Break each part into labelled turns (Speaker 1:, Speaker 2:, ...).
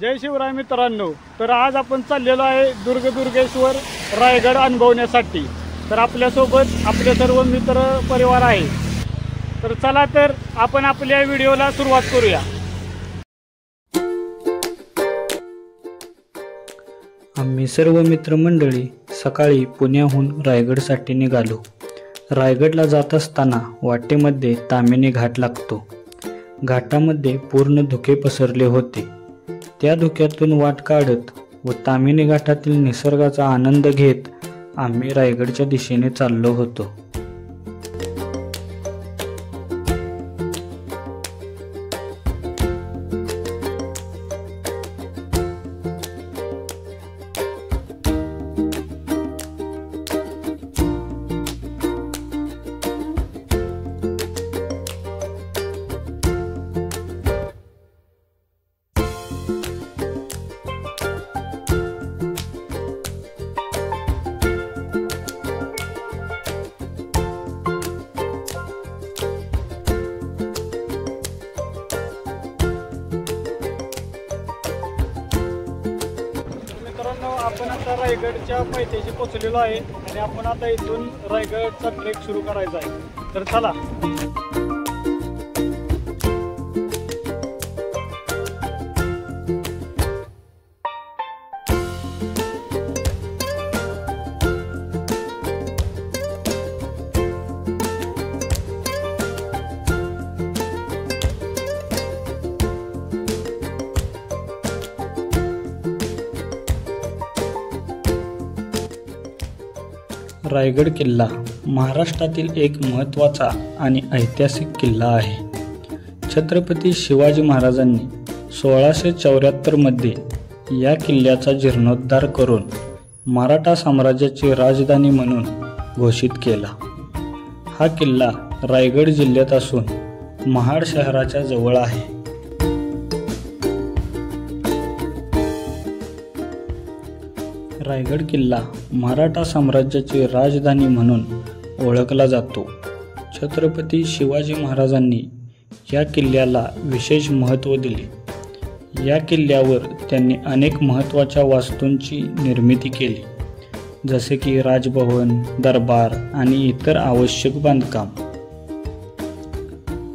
Speaker 1: जय शिवराय मित्रांनो. तर आज आपण चाललेलो आहे दुर्गेश्वर रायगड अनुभवण्यासाठी. तर आपल्यासोबत आपले सर्व मित्र परिवार आहे. तर चला तर आपण आपल्या व्हिडिओला सुरुवात करूया.
Speaker 2: आम्ही सर्व मित्रमंडळी सकाळी पुण्याहून रायगडसाठी निघालो. रायगडला जात असताना वाटेमध्ये ताम्हिणी घाट लागतो. घाटामध्ये पूर्ण धुके पसरले होते. त्या धुक्यातून वाट काढत व ताम्हिणी घाटातील निसर्गाचा आनंद घेत आम्ही रायगडच्या दिशेने चाललो होतो.
Speaker 1: आपण आता रायगडच्या पायथ्याशी पोहोचलेलो आहे आणि आपण आता इथून रायगडचा ट्रेक सुरू करायचा आहे. तर चला.
Speaker 2: रायगड किल्ला महाराष्ट्रातील एक महत्त्वाचा आणि ऐतिहासिक किल्ला आहे. छत्रपती शिवाजी महाराजांनी 1674 मध्ये या किल्ल्याचा जीर्णोद्धार करून मराठा साम्राज्याची राजधानी म्हणून घोषित केला. हा किल्ला रायगड जिल्ह्यात असून महाड शहराच्या जवळ आहे. रायगड किल्ला मराठा साम्राज्याची राजधानी म्हणून ओळखला जातो. छत्रपती शिवाजी महाराजांनी या किल्ल्याला विशेष महत्त्व दिले. या किल्ल्यावर त्यांनी अनेक महत्त्वाच्या वास्तूंची निर्मिती केली, जसे की राजभवन, दरबार आणि इतर आवश्यक बांधकाम.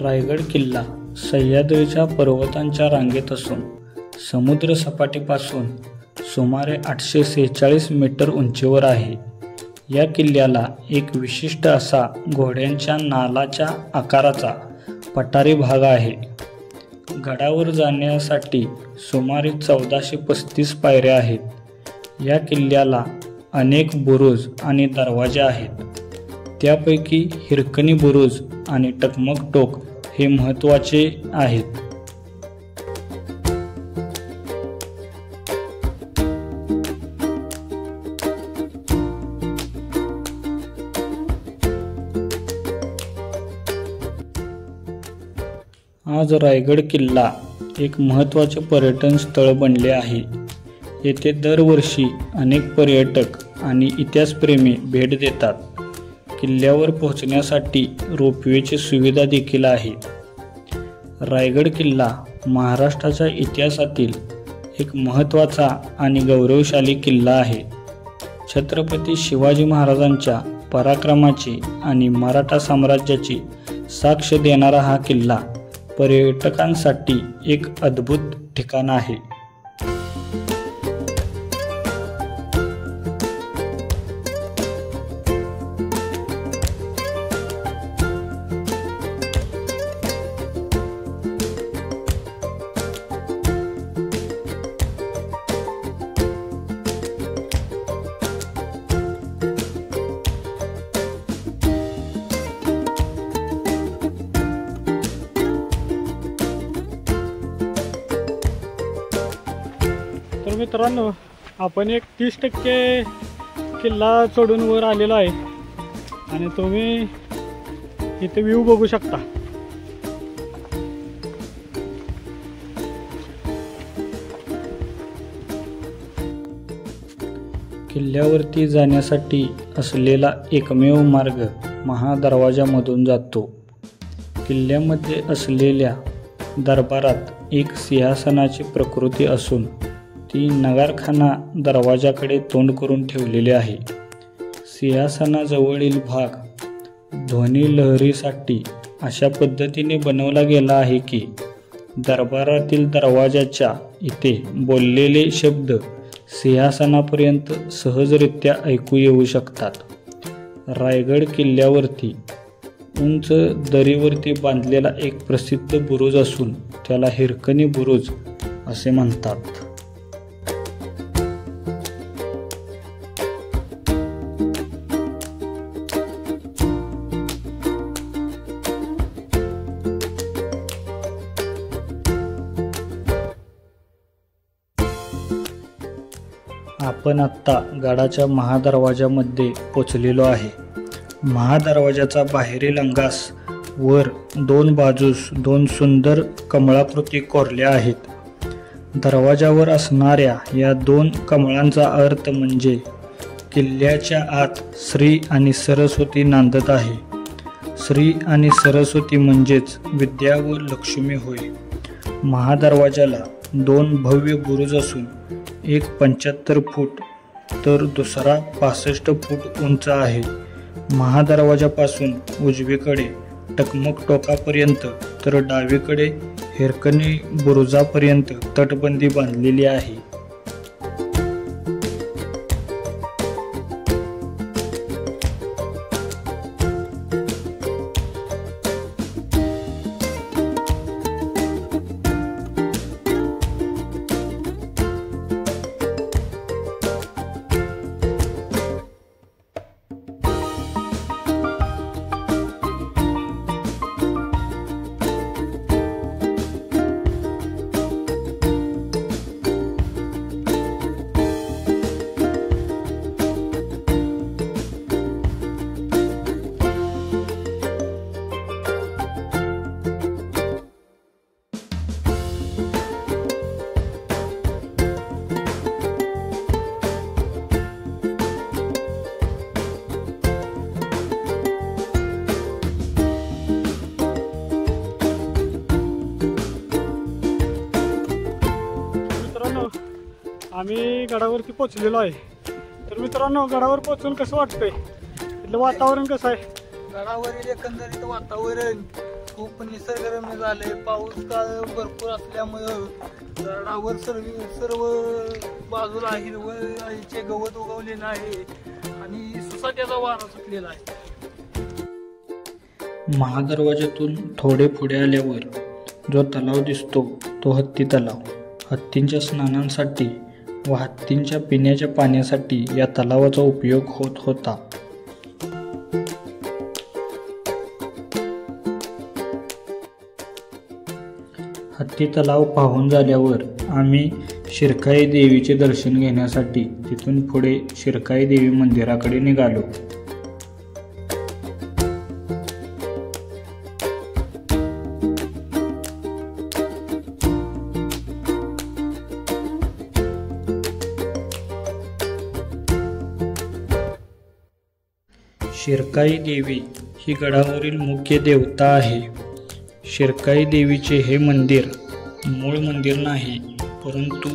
Speaker 2: रायगड किल्ला सह्याद्रीच्या पर्वतांच्या रांगेत असून समुद्र सपाटीपासून सुमारे 846 मीटर उंचीवर आहे. या किल्ल्याला एक विशिष्ट असा घोड्यांच्या नालाच्या आकाराचा पठारी भाग आहे. गडावर जाण्यासाठी सुमारे 1435 पायऱ्या आहेत. या किल्ल्याला अनेक बुरुज आणि दरवाजे आहेत. त्यापैकी हिरकणी बुरुज आणि टकमक टोक हे महत्त्वाचे आहेत. आज रायगड किल्ला एक महत्त्वाचे पर्यटन स्थळ बनले आहे. येथे दरवर्षी अनेक पर्यटक आणि इतिहासप्रेमी भेट देतात. किल्ल्यावर पोहोचण्यासाठी रोपवेची सुविधा देखील आहे. रायगड किल्ला महाराष्ट्राच्या इतिहासातील एक महत्त्वाचा आणि गौरवशाली किल्ला आहे. छत्रपती शिवाजी महाराजांच्या पराक्रमाची आणि मराठा साम्राज्याची साक्ष देणारा हा किल्ला पर्यटकांसाठी एक अद्भुत ठिकाण आहे.
Speaker 1: तर मित्रांनो, आपण एक 30% किल्ला चढून वर आलेलो आहे आणि तुम्ही इथे व्ह्यू बघू शकता.
Speaker 2: किल्ल्यावरती जाण्यासाठी असलेला एकमेव मार्ग महादरवाजामधून जातो. किल्ल्यामध्ये असलेल्या दरबारात एक सिंहासनाची प्रकृती असून ती नगारखाना दरवाजाकडे तोंड करून ठेवलेली आहे. सिंहासनाजवळील भाग ध्वनी लहरीसाठी अशा पद्धतीने बनवला गेला आहे की दरबारातील दरवाजाच्या इथे बोललेले शब्द सिंहासनापर्यंत सहजरित्या ऐकू येऊ शकतात. रायगड किल्ल्यावरती उंच दरीवरती बांधलेला एक प्रसिद्ध बुरुज असून त्याला हिरकणी बुरुज असे म्हणतात. आपण आत्ता गडाच्या महादरवाजामध्ये पोचलेलो आहे. महादरवाजाचा बाहेरील अंगास वर 2 बाजूस 2 सुंदर कमळाकृती कोरल्या आहेत. दरवाजावर असणाऱ्या या 2 कमळांचा अर्थ म्हणजे किल्ल्याच्या आत श्री आणि सरस्वती नांदत आहे. श्री आणि सरस्वती म्हणजेच विद्या व लक्ष्मी होय. महादरवाजाला 2 भव्य बुरुज असून एक 75 फूट तर दुसरा 65 फूट उंच आहे. महादरवाजापासून उजवीकडे टकमक टोकापर्यंत तर डावीकडे हिरकणी बुरुजापर्यंत तटबंदी बांधलेली आहे.
Speaker 1: आम्ही गडावरती पोचलेलो आहे. तर मित्रांनो, गडावर पोचून कसं वाटतंय? इथलं वातावरण कसं आहे?
Speaker 3: गडावरील एकंदरीत वातावरण खूप निसर्गरम्य झालंय. पाऊस काळ भरपूर असल्यामुळं गडावर सर्व बाजूला हिरवळीचे गवत उगवलेलं आहे आणि सुसाट्याचा वारा सुटलेला आहे.
Speaker 2: महादरवाजातून थोडे पुढे आल्यावर जो तलाव दिसतो तो हत्ती तलाव. हत्तींच्या स्नानांसाठी व हत्तींच्या पिण्याच्या पाण्यासाठी या तलावाचा उपयोग होत होता. हत्ती तलाव पाहून झाल्यावर आम्ही शिरकाई देवीचे दर्शन घेण्यासाठी तिथून पुढे शिरकाई देवी मंदिराकडे निघालो. शिरकाई देवी ही गडावरील मुख्य देवता आहे. शिरकाई देवीचे हे मंदिर मूळ मंदिर नाही, परंतु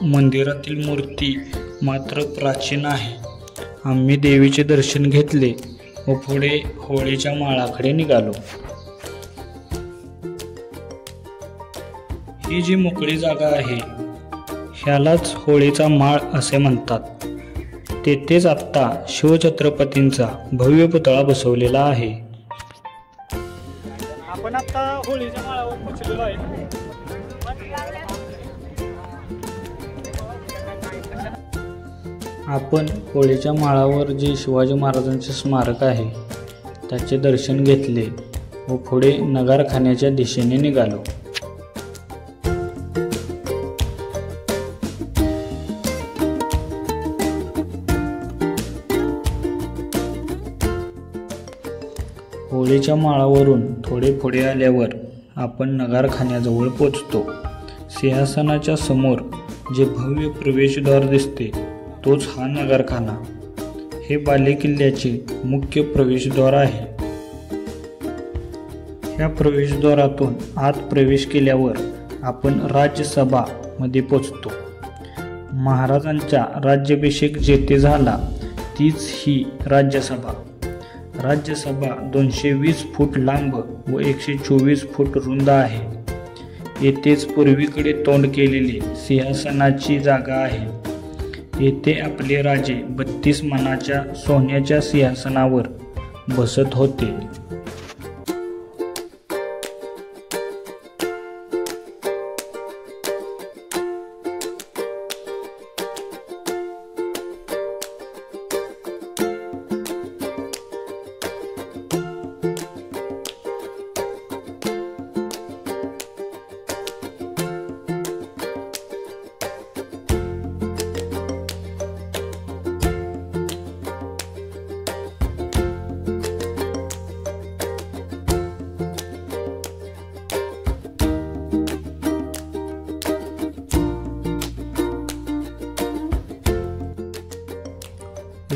Speaker 2: मंदिरातील मूर्ती मात्र प्राचीन आहे. आम्ही देवीचे दर्शन घेतले व पुढे होळीच्या माळाकडे निघालो. ही जी मोकळी जागा आहे ह्यालाच होळीचा माळ असे म्हणतात. तेथेच आत्ता शिवछत्रपतींचा भव्य पुतळा बसवलेला आहे.
Speaker 1: आपण आता होळीच्या माळावर पोचलेलो आहे.
Speaker 2: आपण होळीच्या माळावर जे शिवाजी महाराजांचे स्मारक आहे त्याचे दर्शन घेतले व पुढे नगारखान्याच्या दिशेने निघालो. होळीच्या माळावरून थोडे पुढे आल्यावर आपण नगारखान्याजवळ पोचतो. सिंहासनाच्या समोर जे भव्य प्रवेशद्वार दिसते तोच हा नगारखाना. हे बालेकिल्ल्याचे मुख्य प्रवेशद्वार आहे. ह्या प्रवेशद्वारातून आत प्रवेश केल्यावर आपण राज्यसभा मध्ये पोचतो. महाराजांचा राज्याभिषेक जेथे झाला तीच ही राज्यसभा. राज्यसभा 220 फूट लांब व 124 फूट रुंद आहे. येथेच पूर्वीकडे तोंड केलेले सिंहासनाची जागा आहे. येथे आपले राजे 32 मानाच्या सोन्याच्या सिंहासनावर बसत होते.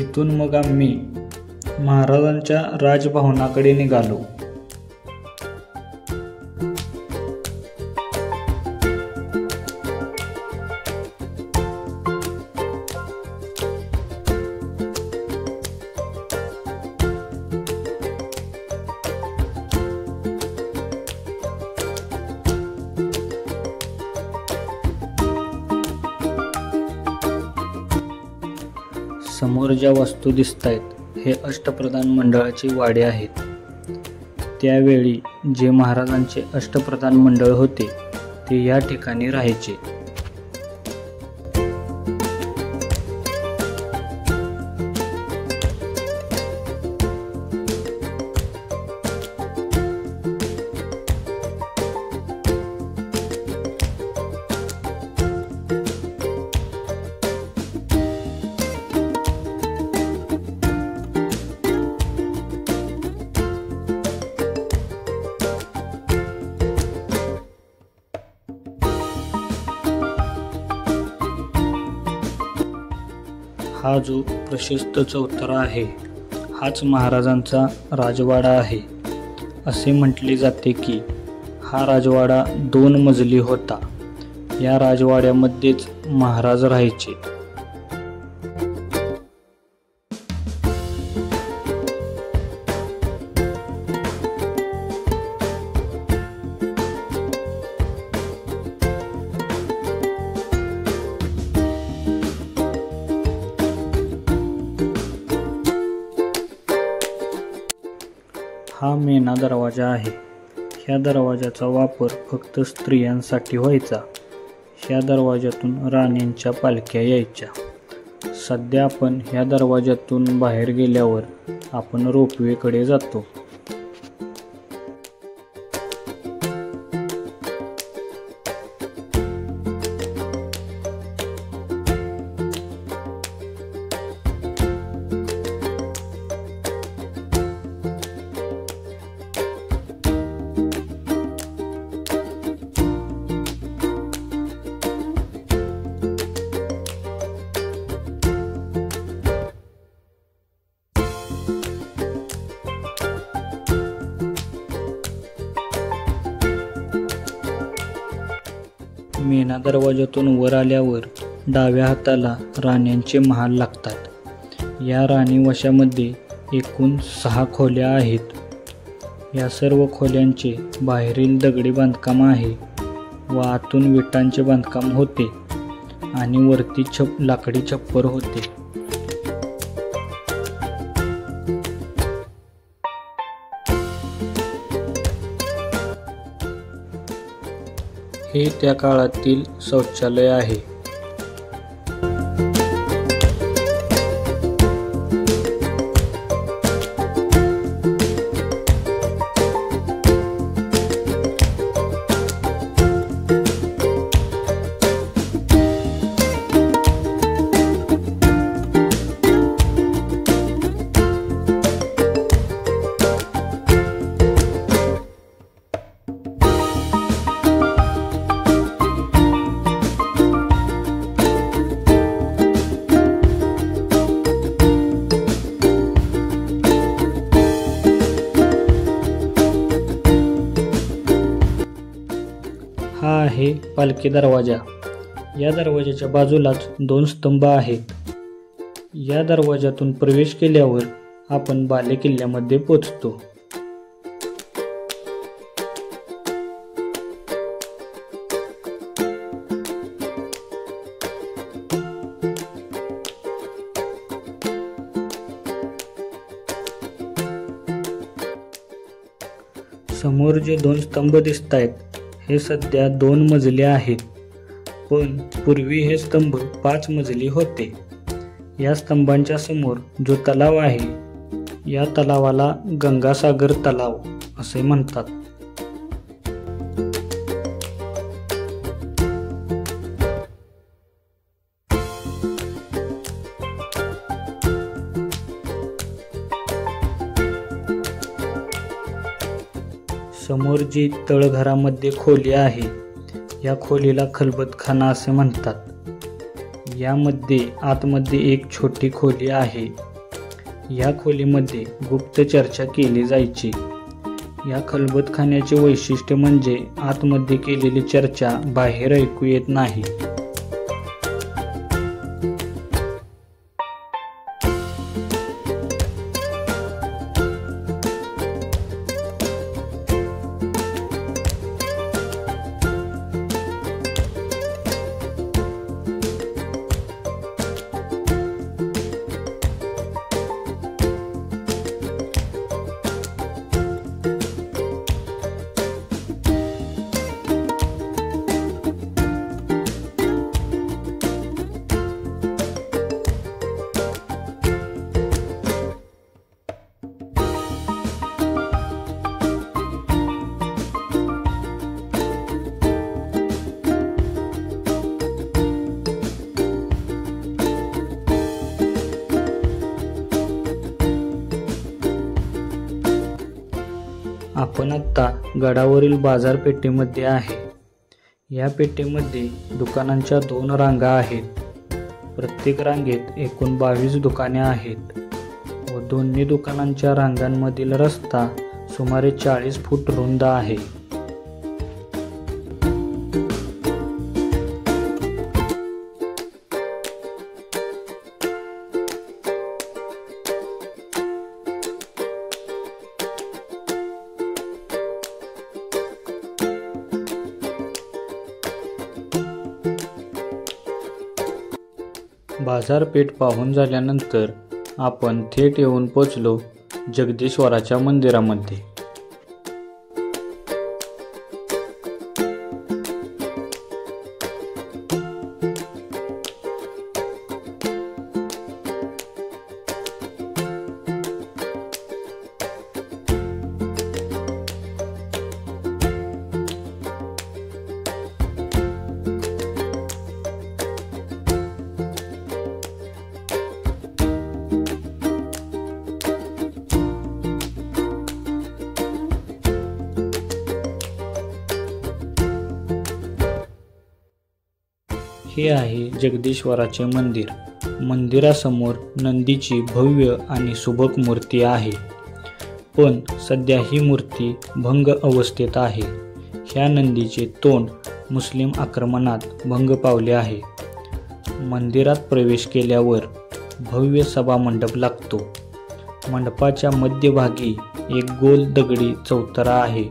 Speaker 2: इथून मग आम्ही महाराजांच्या राजभवनाकडे निघालो. समोर ज्या वस्तू दिसतायत हे अष्टप्रधान मंडळाची वाडे आहेत. त्यावेळी जे महाराजांचे अष्टप्रधान मंडळ होते ते या ठिकाणी राहायचे. हा जो प्रशस्त चौथरा आहे हाच महाराजांचा राजवाडा आहे. असे म्हटले जाते की हा राजवाडा 2 मजली होता. या राजवाड्यामध्येच महाराज राहायचे. हा मेना दरवाजा आहे. ह्या दरवाजाचा वापर फक्त स्त्रियांसाठी व्हायचा. ह्या दरवाजातून राण्यांच्या पालख्या यायच्या. सध्या आपण ह्या दरवाजातून बाहेर गेल्यावर आपण रोपवेकडे जातो. मेना दरवाजातून वर आल्यावर डाव्या हाताला राण्यांचे महाल लागतात. या राणीवशामध्ये एकूण 6 खोल्या आहेत. या सर्व खोल्यांचे बाहेरील दगडी बांधकाम आहे व आतून विटांचे बांधकाम होते आणि वरती लाकडी छप्पर होते. हे त्या काळातील शौचालय आहे. आहे पालखी दरवाजा. या दरवाजाच्या बाजूलाच 2 स्तंभ आहेत. या दरवाजातून प्रवेश केल्यावर आपण बालेकिल्ल्यामध्ये पोचतो. समोर जे 2 स्तंभ दिसत आहेत हे सध्या 2 मजली आहेत, पण पूर्वी हे स्तंभ 5 मजली होते. या स्तंभांच्या समोर जो तलाव आहे या तलावाला गंगासागर तलाव असे म्हणतात. समोर जी तळघरामध्ये खोली आहे या खोलीला खलबतखाना असे म्हणतात. यामध्ये आतमध्ये एक छोटी खोली आहे. या खोलीमध्ये गुप्त चर्चा केली जायची. या खलबतखान्याचे वैशिष्ट्य म्हणजे आतमध्ये केलेली चर्चा बाहेर ऐकू येत नाही. आपण आत्ता गडावरील बाजारपेठेमध्ये आहे. या पेठेमध्ये दुकानांच्या 2 रांगा आहेत. प्रत्येक रांगेत एकूण 22 दुकाने आहेत व दोन्ही दुकानांच्या रांगांमधील रस्ता सुमारे 40 फूट रुंद आहे. बाजारपेठ पाहून झाल्यानंतर आपण थेट येऊन पोचलो जगदीश्वराच्या मंदिरामध्ये. हे आहे जगदीश्वराचे मंदिर. मंदिरासमोर नंदीची भव्य आणि सुबक मूर्ती आहे, पण सध्या ही मूर्ती भंग अवस्थेत आहे. ह्या नंदीचे तोंड मुस्लिम आक्रमणात भंग पावले आहे. मंदिरात प्रवेश केल्यावर भव्य सभा मंडप लागतो. मंडपाच्या मध्यभागी एक गोल दगडी चौतरा आहे.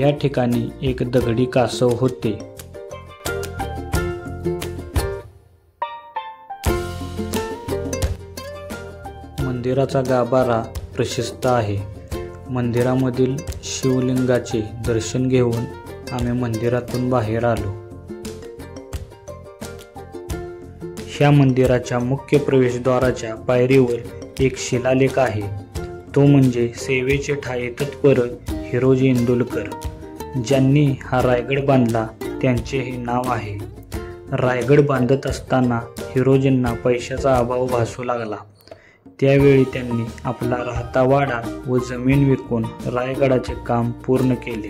Speaker 2: या ठिकाणी एक दगडी कासव होते. मंदिराचा गाभारा प्रशस्त आहे. मंदिरामधील शिवलिंगाचे दर्शन घेऊन आम्ही मंदिरातून बाहेर आलो. ह्या मंदिराच्या मुख्य प्रवेशद्वाराच्या पायरीवर एक शिलालेख आहे. तो म्हणजे सेवेचे ठाये तत्पर हिरोजी इंदुलकर. ज्यांनी हा रायगड बांधला त्यांचे हे नाव आहे. रायगड बांधत असताना हिरोजींना पैशाचा अभाव भासू लागला. त्यावेळी त्यांनी आपला राहता वाडा व जमीन विकून रायगडाचे काम पूर्ण केले.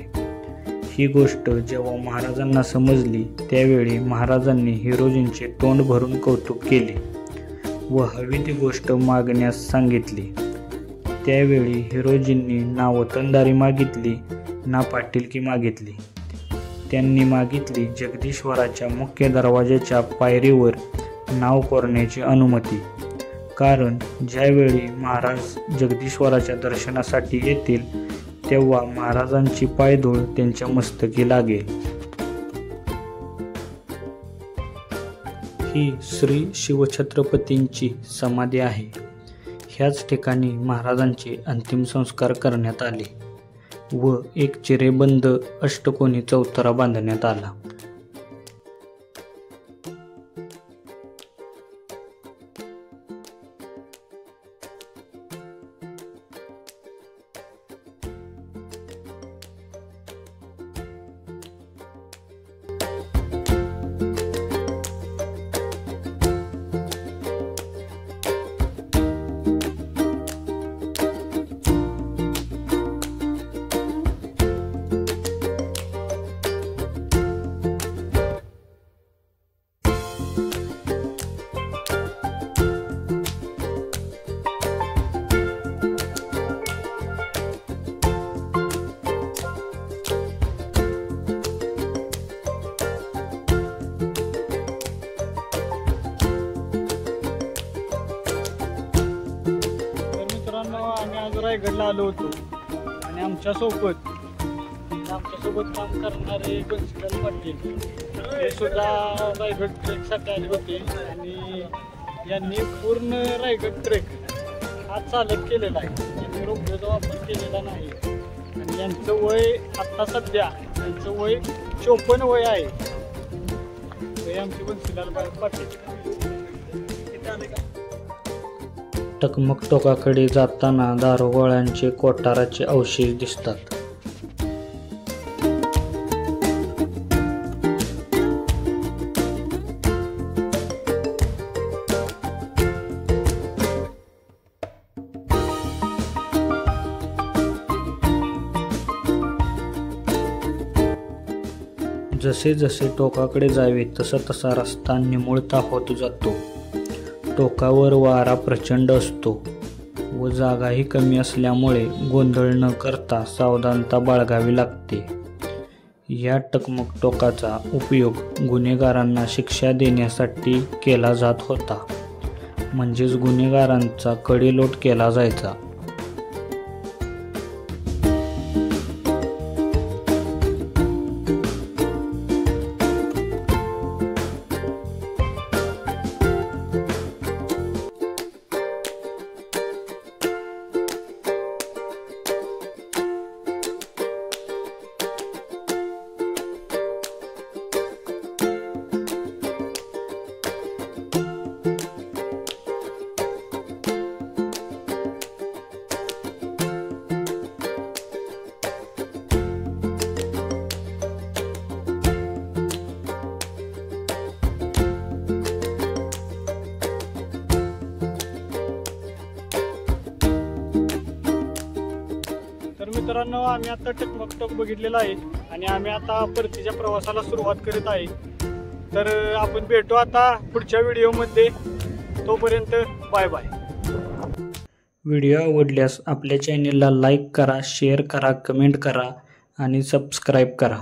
Speaker 2: ही गोष्ट जेव्हा महाराजांना समजली त्यावेळी महाराजांनी हिरोजींचे तोंड भरून कौतुक केले व हवी ती गोष्ट मागण्यास सांगितली. त्यावेळी हिरोजींनी ना वतनदारी मागितली ना पाटीलकी मागितली. त्यांनी मागितली जगदीश्वराच्या मुख्य दरवाजाच्या पायरीवर नाव कोरण्याची अनुमती, कारण ज्यावेळी महाराज जगदीश्वराच्या दर्शनासाठी येतील तेव्हा महाराजांची पायधूळ त्यांच्या मस्तकी लागेल. ही श्री शिवछत्रपतींची समाधी आहे. ह्याच ठिकाणी महाराजांचे अंतिम संस्कार करण्यात आले व एक चिरेबंद अष्टकोनी चौथरा बांधण्यात आला.
Speaker 1: रायगडला आलो होतो आणि आमच्यासोबत काम करणारे बंसीलाल पाटील हे सुद्धा रायगड ट्रेकसाठी आले होते आणि यांनी पूर्ण रायगड ट्रेक हा चालत केलेला आहे. यांनी रोपवेचा वापर केलेला नाही आणि यांचं वय आत्ता सध्या यांचं वय 54 वय आहे. हे आमचे बंसीलाल पाटील इथे आले का?
Speaker 2: टकमक टोकाकडे जाताना दारुगोळ्यांचे कोठाराचे अवशेष दिसतात. जसे जसे टोकाकडे जावे तसा तसा रस्ता निमुळता होत जातो. टोकावर वारा प्रचंड असतो व जागाही कमी असल्यामुळे गोंधळ न करता सावधानता बाळगावी लागते. या टकमक टोकाचा उपयोग गुन्हेगारांना शिक्षा देण्यासाठी केला जात होता, म्हणजेच गुन्हेगारांचा कडेलोट केला जायचा.
Speaker 1: मित्रांनो, आम्ही आता टकमक टोक बघितलेला आहे आणि आम्ही आता परतीच्या प्रवासाला सुरुवात करत आहे. तर आपण भेटू आता पुढच्या व्हिडिओमध्ये. तोपर्यंत बाय बाय.
Speaker 2: व्हिडिओ आवडल्यास आपल्या चॅनेलला लाईक करा, शेअर करा, कमेंट करा आणि सबस्क्राईब करा.